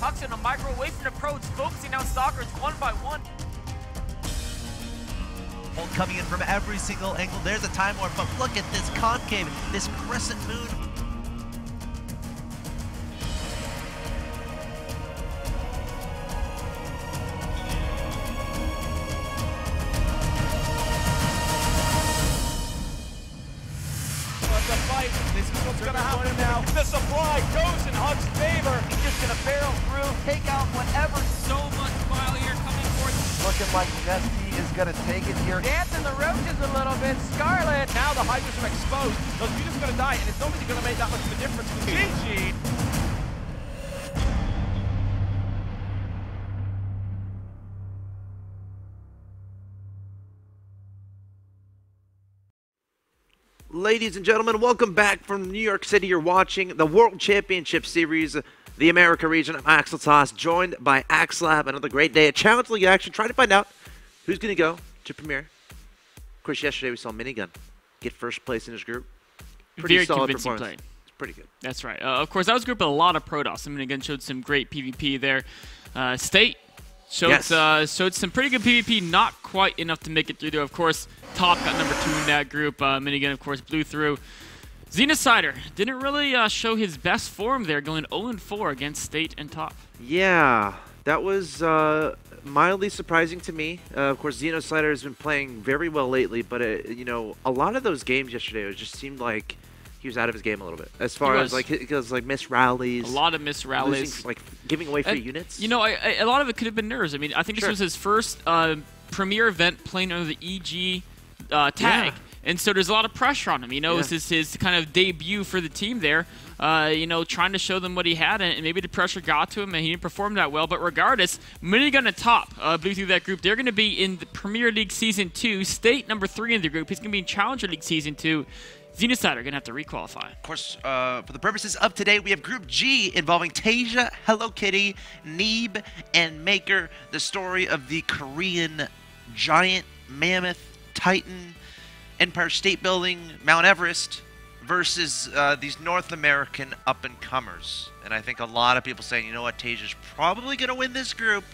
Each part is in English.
Ox and a micro away from the approach, focusing now stalkers one by one. Coming in from every single angle. There's a time warp, but look at this concave, this crescent moon. But the fight, this is what's gonna happen now. The supply goes in Hug's favor. He's just gonna barrel through, take out whatever. So much file here coming forth. Looking like Nesty is going to take it here. Dancing the roaches a little bit. Scarlet. Now the Hydras are exposed. Those Mutas are gonna die, and it's nobody gonna make that much of a difference. GG. Ladies and gentlemen, welcome back from New York City. You're watching the World Championship Series, the America region. I'm axeltoss, joined by axslav. Another great day of Challenge League action, trying to find out who's going to go to Premier. Of course, yesterday we saw Minigun get first place in his group. Pretty Very solid convincing performance. play. It's pretty good. That's right. Of course, that was a group with a lot of Protoss. I mean, again, showed some great PvP there. State showed, showed some pretty good PvP, not quite enough to make it through, though. Of course, Top got number 2 in that group. Minigun, of course, blew through. Xenocider didn't really show his best form there, going 0-4 against State and Top. Yeah, that was mildly surprising to me. Of course, Xenocider has been playing very well lately, but you know, a lot of those games yesterday, it just seemed like he was out of his game a little bit. As far as like missed rallies, a lot of missed rallies, losing, like giving away free units. You know, a lot of it could have been nerves. I mean, I think this was his first premier event playing under the EG tag. And so there's a lot of pressure on him. You know, this is his kind of debut for the team there. You know, trying to show them what he had, and maybe the pressure got to him, and he didn't perform that well. But regardless, Minigun and Top blew through that group. They're going to be in the Premier League Season 2. State number 3 in the group. He's going to be in Challenger League Season 2. Xenocider going to have to requalify. Of course, for the purposes of today, we have Group G involving Taeja, Hellokitty, Neeb, and Maker. The story of the Korean giant, mammoth, titan, Empire State Building, Mount Everest, versus these North American up-and-comers. And I think a lot of people saying, you know what, Taeja's probably going to win this group,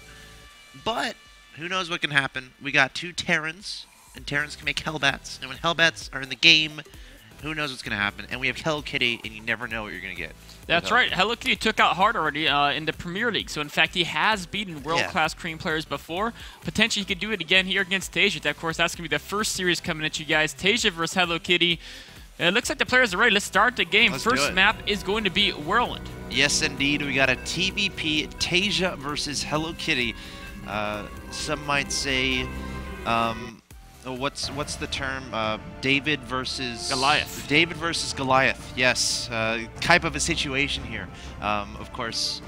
but who knows what can happen. We got 2 Terrans, and Terrans can make Hellbats, and when Hellbats are in the game, who knows what's going to happen. And we have Hellokitty, and you never know what you're going to get. That's right. Hellokitty took out Hard already in the Premier League. So, in fact, he has beaten world-class Korean players before. Potentially, he could do it again here against Taeja. Of course, that's going to be the first series coming at you guys. Taeja versus Hellokitty. It looks like the players are ready. Let's start the game. First map is going to be Whirlwind. Yes, indeed. We got a TVP, Taeja versus Hellokitty. Some might say... what's the term? David versus Goliath. David versus Goliath. Yes, type of a situation here. Of course,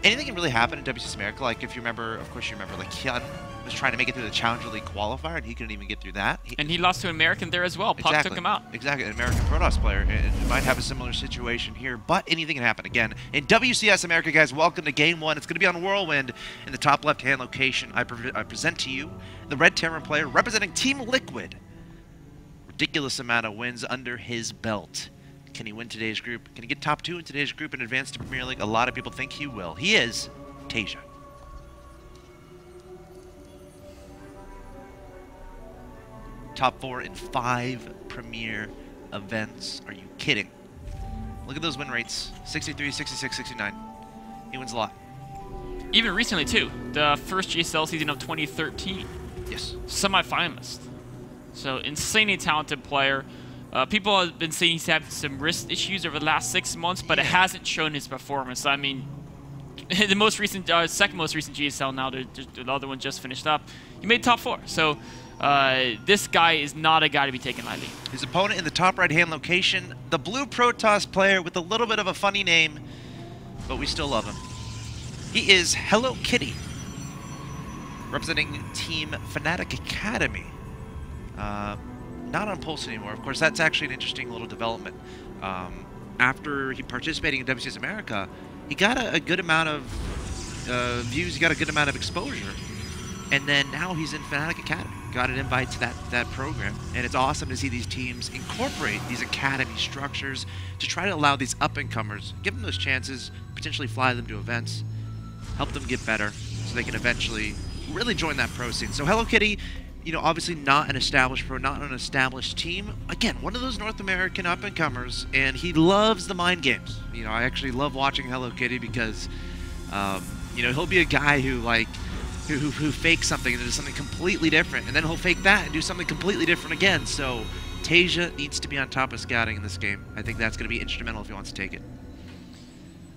anything can really happen in WCS America. Like if you remember, of course you remember, like Hyun was trying to make it through the Challenger League qualifier, and he couldn't even get through that. And he lost to an American there as well. Puck took him out. Exactly, an American Protoss player. And might have a similar situation here, but anything can happen. Again, in WCS America, guys, welcome to Game 1. It's going to be on Whirlwind. In the top left-hand location, I present to you the Red Terran player representing Team Liquid. Ridiculous amount of wins under his belt. Can he win today's group? Can he get top 2 in today's group and advance to Premier League? A lot of people think he will. He is Taeja. Top 4 in 5 Premier events. Are you kidding? Look at those win rates. 63, 66, 69. He wins a lot. Even recently, too. The first GSL season of 2013. Yes. Semi-finalist. So, insanely talented player. People have been saying he's had some wrist issues over the last 6 months, but it hasn't shown his performance. I mean, the most recent, second most recent GSL now, the other one just finished up. He made top 4. So, this guy is not a guy to be taken lightly. His opponent in the top right-hand location, the blue Protoss player with a little bit of a funny name, but we still love him. He is Hellokitty, representing Team Fnatic Academy. Not on Pulse anymore. Of course, that's actually an interesting little development. After he participating in WCS America, he got a good amount of views, he got a good amount of exposure. And then now he's in Fnatic Academy. Got an invite to that program. And it's awesome to see these teams incorporate these academy structures to try to allow these up-and-comers, give them those chances, potentially fly them to events. help them get better, so they can eventually really join that pro scene. So Hellokitty, you know, obviously not an established pro, not an established team. Again, one of those North American up-and-comers, and he loves the mind games. You know, I actually love watching Hellokitty because, you know, he'll be a guy who, like, who fakes something and does something completely different, and then he'll fake that and do something completely different again. So Taeja needs to be on top of scouting in this game. I think that's going to be instrumental if he wants to take it.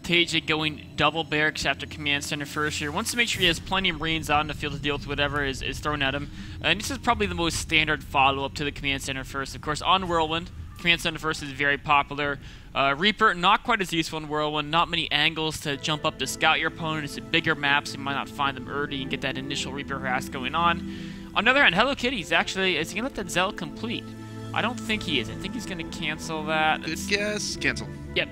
Taeja going double barracks after command center first here. Wants to make sure he has plenty of Marines out in the field to deal with whatever is thrown at him. And this is probably the most standard follow-up to the command center first. Of course, on Whirlwind, command center first is very popular. Reaper, not quite as useful in Whirlwind. Not many angles to jump up to scout your opponent. It's a bigger map, so you might not find them early and get that initial Reaper harass going on. On the other hand, Hellokitty is actually, is he going to let that Zealot complete? I don't think he is. I think he's going to cancel that. Good guess. Cancel. Yep.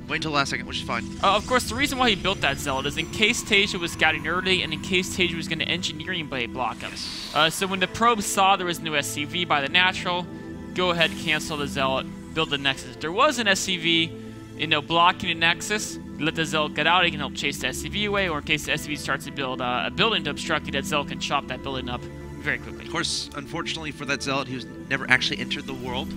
Wait until the last second, which is fine. Of course, the reason why he built that Zealot is in case Taeja was scouting early and in case Taeja was going to engineering blade block him. So when the probe saw there was no SCV by the natural, go ahead, cancel the Zealot, build the Nexus. If there was an SCV, you know, blocking a Nexus, let the Zealot get out, he can help chase the SCV away, or in case the SCV starts to build a building to obstruct you, that Zealot can chop that building up very quickly. Of course, unfortunately for that Zealot, he was never actually entered the world,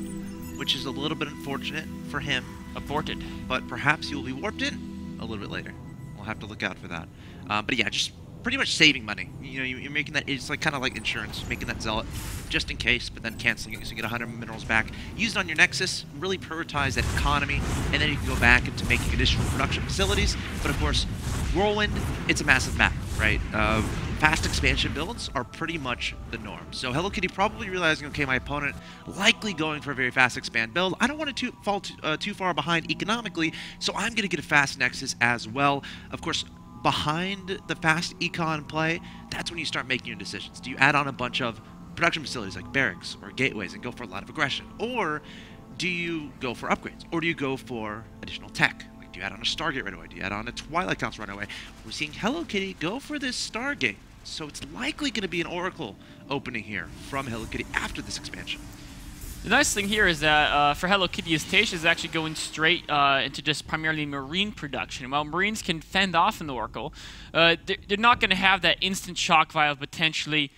which is a little bit unfortunate for him. Aborted. But perhaps he will be warped in a little bit later. We'll have to look out for that. But yeah, just pretty much saving money. You know, you're making that, it's like kind of like insurance, making that Zealot just in case, but then canceling it so you get 100 minerals back. Use it on your Nexus, really prioritize that economy, and then you can go back into making additional production facilities. But of course, Whirlwind, it's a massive map, right? Fast expansion builds are pretty much the norm. So Hellokitty probably realizing, okay, my opponent likely going for a very fast expand build. I don't want to fall too far behind economically, so I'm going to get a fast Nexus as well. Of course, behind the fast econ play, that's when you start making your decisions. Do you add on a bunch of production facilities like barracks or gateways and go for a lot of aggression? Or do you go for upgrades? Or do you go for additional tech? Do you add on a Stargate right away? Do you add on a Twilight Council right away? We're seeing Hellokitty go for this Stargate, so it's likely going to be an Oracle opening here from Hellokitty after this expansion. The nice thing here is that for Hellokitty, Taeja is actually going straight into just primarily Marine production. While Marines can fend off in the Oracle, they're not going to have that instant shock vial potentially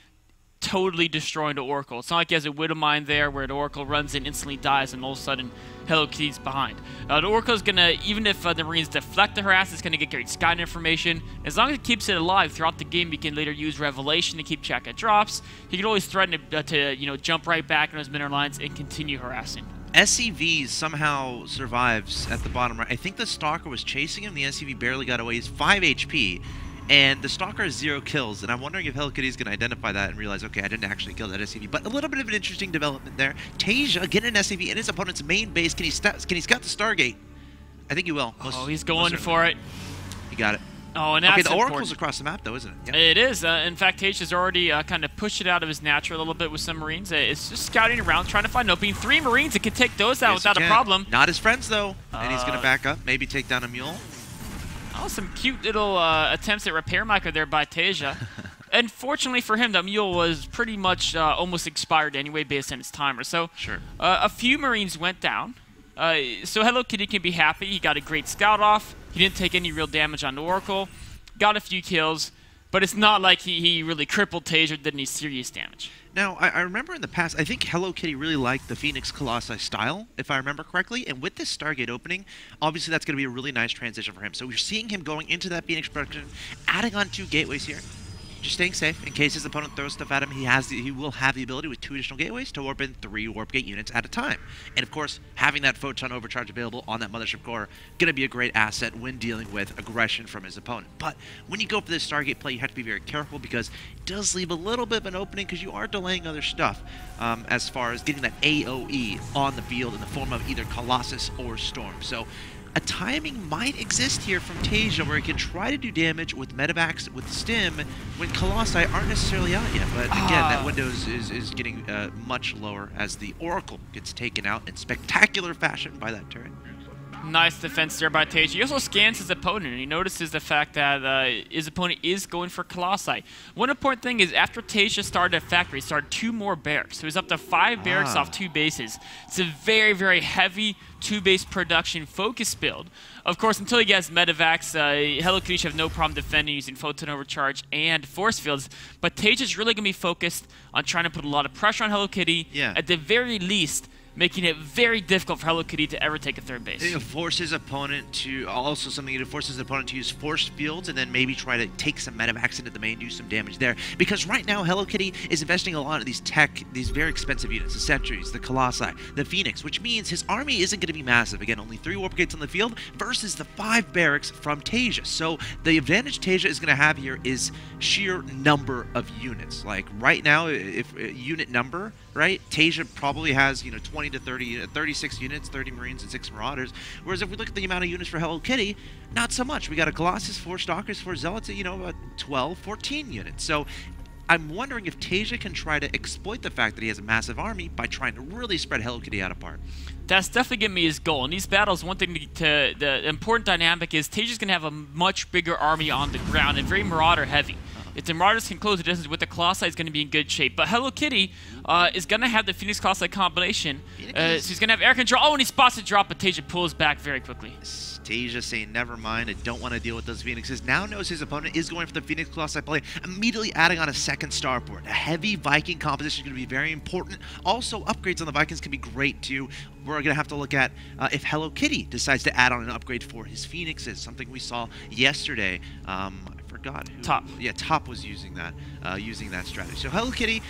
totally destroying the Oracle. It's not like he has a Widow Mine there where the Oracle runs in, instantly dies, and all of a sudden Hellokitty's behind. The Oracle is going to, even if the Marines deflect the harass, it's going to get great scout information. As long as it keeps it alive throughout the game, he can later use Revelation to keep track of drops. He can always threaten to you know, jump right back in those mineral lines and continue harassing. SCV somehow survives at the bottom right. I think the Stalker was chasing him. The SCV barely got away. He's 5 HP. And the Stalker has 0 kills, and I'm wondering if Hellokitty is going to identify that and realize, okay, I didn't actually kill that SCV. But a little bit of an interesting development there. Taeja getting an SCV in his opponent's main base. Can he scout the Stargate? I think he will. He's going for it. He got it. Oh, and that's okay, the important. Oracle's across the map, though, isn't it? Yeah. It is. In fact, Taeja's already kind of pushed it out of his natural a little bit with some Marines. It's just scouting around, trying to find an opening. 3 Marines, it can take those out without a problem. Not his friends, though. And he's going to back up, maybe take down a mule. Oh, some cute little attempts at repair micro there by Taeja. Unfortunately for him, the mule was pretty much almost expired anyway based on its timer. So sure. A few Marines went down. So Hellokitty can be happy. He got a great scout off. He didn't take any real damage on the Oracle. Got a few kills. But it's not like he really crippled Taeja or did any serious damage. Now, I remember in the past, I think Hellokitty really liked the Phoenix Colossi style, if I remember correctly. And with this Stargate opening, obviously that's going to be a really nice transition for him. So we're seeing him going into that Phoenix production, adding on 2 gateways here. Just staying safe. In case his opponent throws stuff at him, he will have the ability with 2 additional gateways to warp in 3 warp gate units at a time. And of course, having that photon overcharge available on that mothership core, going to be a great asset when dealing with aggression from his opponent. But when you go for this Stargate play, you have to be very careful because it does leave a little bit of an opening because you are delaying other stuff as far as getting that AoE on the field in the form of either Colossus or Storm. So a timing might exist here from Taeja where he can try to do damage with Medivacs, with Stim, when Colossi aren't necessarily out yet. But again, that window is getting much lower as the Oracle gets taken out in spectacular fashion by that turret. Nice defense there by Taeja. He also scans his opponent, and he notices the fact that his opponent is going for Colossi. One important thing is after Taeja started at Factory, he started 2 more barracks. So he's up to 5 barracks off 2 bases. It's a very, very heavy 2-base production focus build. Of course, until he gets Medivacs, Hellokitty should have no problem defending using Photon Overcharge and Force Fields. But Taeja's really going to be focused on trying to put a lot of pressure on Hellokitty. Yeah. At the very least, making it very difficult for Hellokitty to ever take a 3rd base. It forces his opponent to, also something that forces his opponent to use force fields and then maybe try to take some Medivacs into the main, do some damage there. Because right now, Hellokitty is investing a lot of these these very expensive units, the Sentries, the Colossi, the Phoenix, which means his army isn't going to be massive. Again, only 3 Warp Gates on the field versus the 5 barracks from Taeja. So the advantage Taeja is going to have here is sheer number of units. Like right now, if unit number, right, Taeja probably has, 20 to 30, 36 units, 30 Marines and 6 Marauders. Whereas if we look at the amount of units for Hellokitty, not so much. We got a Colossus, 4 Stalkers, 4 Zealots, about 12, 14 units. So I'm wondering if Taeja can try to exploit the fact that he has a massive army by trying to really spread Hellokitty out apart. That's definitely going to be his goal. In these battles, one thing the important dynamic is Taeja's going to have a much bigger army on the ground and very Marauder heavy. If the Marauders can close the distance with the Colossi, he's going to be in good shape. But Hellokitty is going to have the Phoenix Colossi combination. So he's going to have air control. Oh, and he spots a drop, but Taeja pulls back very quickly. Taeja saying, never mind, I don't want to deal with those Phoenixes. Now knows his opponent is going for the Phoenix Colossi play, immediately adding on a 2nd starport. A heavy Viking composition is going to be very important. Also, upgrades on the Vikings can be great, too. We're going to have to look at if Hellokitty decides to add on an upgrade for his Phoenixes, something we saw yesterday. I forgot who. Top. Yeah, Top was using that strategy. So Hellokitty,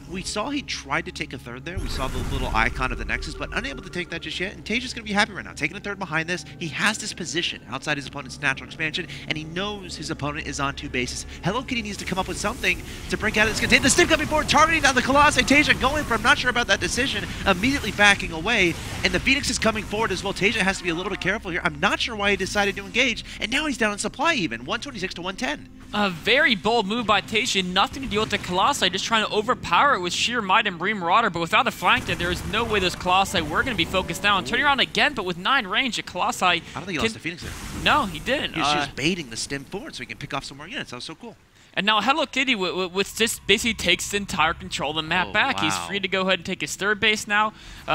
we saw he tried to take a 3rd there. We saw the little icon of the Nexus, but unable to take that just yet. And Taeja's going to be happy right now. Taking a 3rd behind this, he has this position outside his opponent's natural expansion, and he knows his opponent is on 2 bases. Hellokitty needs to come up with something to break out of this containment. The Stim coming forward, targeting down the Colossi. Taeja going for, I'm not sure about that decision, immediately backing away. And the Phoenix is coming forward as well. Taeja has to be a little bit careful here. I'm not sure why he decided to engage, and now he's down in supply even, 126 to 110. A very bold move by Taeja. Nothing to deal with the Colossi, just trying to overpower it with sheer might and Marine Marauder. But without a flank there is no way those Colossi were going to be focused down. Turning around again, but with 9 range, the Colossi... I don't think he lost the Phoenix there. No, he didn't. He was just baiting the Stim forward so he can pick off some more units. That was so cool. And now Hellokitty with just basically takes the entire control of the map back. Wow. He's free to go ahead and take his 3rd base now.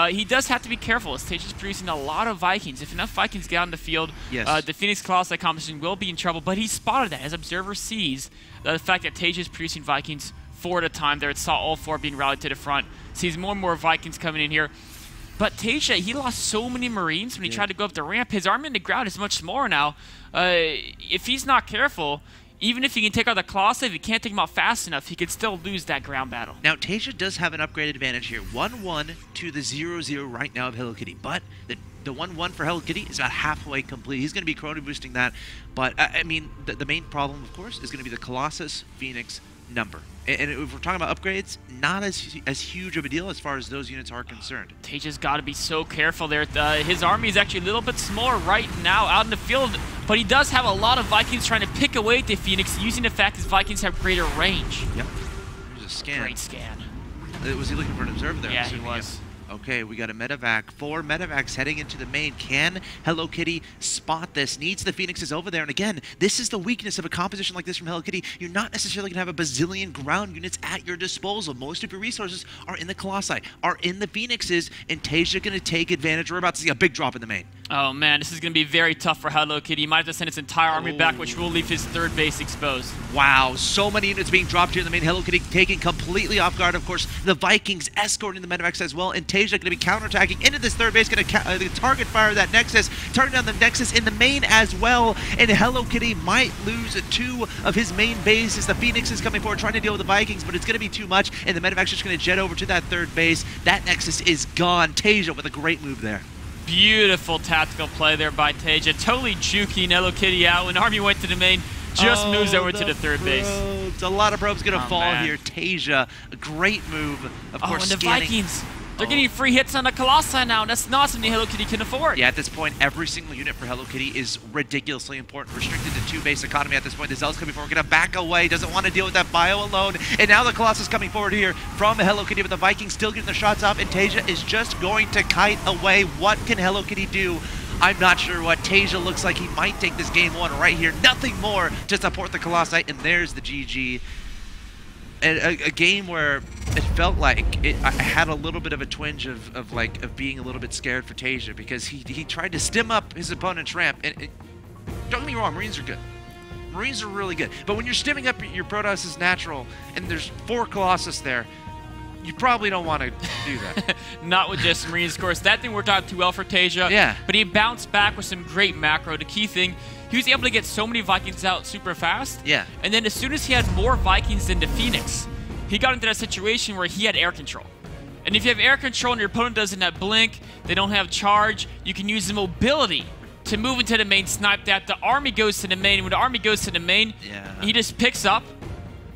He does have to be careful as Taeja's producing a lot of Vikings. If enough Vikings get on the field, the Phoenix Colossi competition will be in trouble. But he spotted that as Observer sees the fact that Taeja is producing Vikings 4 at a time there. It saw all 4 being rallied to the front. Sees more and more Vikings coming in here. But Taeja, he lost so many Marines when he tried to go up the ramp. His army in the ground is much smaller now. If he's not careful, even if he can take out the Colossi, if he can't take him out fast enough, he could still lose that ground battle. Now, Taeja does have an upgraded advantage here. 1-1 to the 0-0 right now of Hellokitty. But the 1-1 for Hellokitty is about halfway complete. He's going to be chrono boosting that. But, I mean, the main problem, of course, is going to be the Colossus Phoenix number. And if we're talking about upgrades, not as huge of a deal as far as those units are concerned. Taeja's got to be so careful there. His army is actually a little bit smaller right now out in the field, but he does have a lot of Vikings trying to pick away at the Phoenix, using the fact his Vikings have greater range. Yep. There's a scan. Great scan. Was he looking for an observer there? Yeah, he was. Okay, we got a medevac. 4 medevacs heading into the main. Can Hellokitty spot this? Needs the Phoenixes over there. And again, this is the weakness of a composition like this from Hellokitty. You're not necessarily going to have a bazillion ground units at your disposal. Most of your resources are in the Colossi, are in the Phoenixes, and Taeja going to take advantage. We're about to see a big drop in the main. Oh, man, this is going to be very tough for Hellokitty. He might have to send his entire army back, which will leave his 3rd base exposed. Wow, so many units being dropped here in the main. Hellokitty taken completely off guard. Of course, the Vikings escorting the medevacs as well, and Taeja going to be counterattacking into this 3rd base, going to target fire that Nexus, turn down the Nexus in the main as well, and Hellokitty might lose 2 of his main bases. The Phoenix is coming forward trying to deal with the Vikings, but it's going to be too much, and the medevac's just going to jet over to that 3rd base. That Nexus is gone. Taeja with a great move there. Beautiful tactical play there by Taeja, totally juking Hellokitty out. When army went to the main, just moves over to the 3rd base. A lot of probes going to fall man. here. Taeja, a great move. Of course, and the Vikings. They're getting free hits on the Colossi now, and that's not something Hellokitty can afford. Yeah, at this point, every single unit for Hellokitty is ridiculously important. Restricted to 2-base economy at this point. The Zealot's coming forward, going to back away, doesn't want to deal with that bio alone. And now the Colossus coming forward here from Hellokitty, but the Vikings still getting the shots off, and Taeja is just going to kite away. What can Hellokitty do? I'm not sure what. Taeja looks like he might take this game 1 right here. Nothing more to support the Colossi, and there's the GG. And a game where it felt like I had a little bit of a twinge of being a little bit scared for Taeja, because he tried to stim up his opponent's ramp. And don't get me wrong, Marines are good. Marines are really good. But when you're stimming up your Protoss' natural and there's 4 Colossus there, you probably don't want to do that. Not with just Marines, of course. That thing worked out too well for Taeja. Yeah. But he bounced back with some great macro. The key thing, he was able to get so many Vikings out super fast. Yeah. And then as soon as he had more Vikings than the Phoenix, he got into that situation where he had air control. And if you have air control and your opponent doesn't have blink, they don't have charge, you can use the mobility to move into the main, snipe that. The army goes to the main, and when the army goes to the main, he just picks up,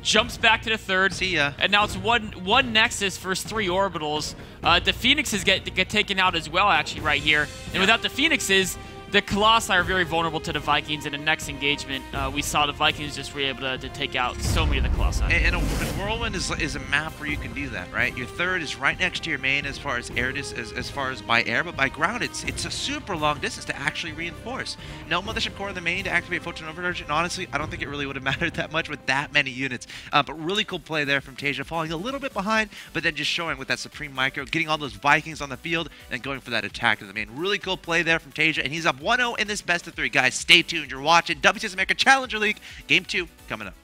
jumps back to the third. See ya. And now it's one Nexus versus 3 orbitals. The Phoenixes get taken out as well, actually, right here. And without the Phoenixes, the Colossi are very vulnerable to the Vikings. In the next engagement, we saw the Vikings just were able to take out so many of the Colossi. And Whirlwind is a map where you can do that, right? Your third is right next to your main as far as air as far as by air, but by ground it's a super long distance to actually reinforce. No Mothership Core in the main to activate Photon Overcharge, and honestly, I don't think it really would have mattered that much with that many units. But really cool play there from Taeja, falling a little bit behind, but then just showing with that Supreme Micro, getting all those Vikings on the field, and going for that attack in the main. Really cool play there from Taeja, and he's up 1-0 in this best of 3. Guys, stay tuned. You're watching WCS America Challenger League. Game 2 coming up.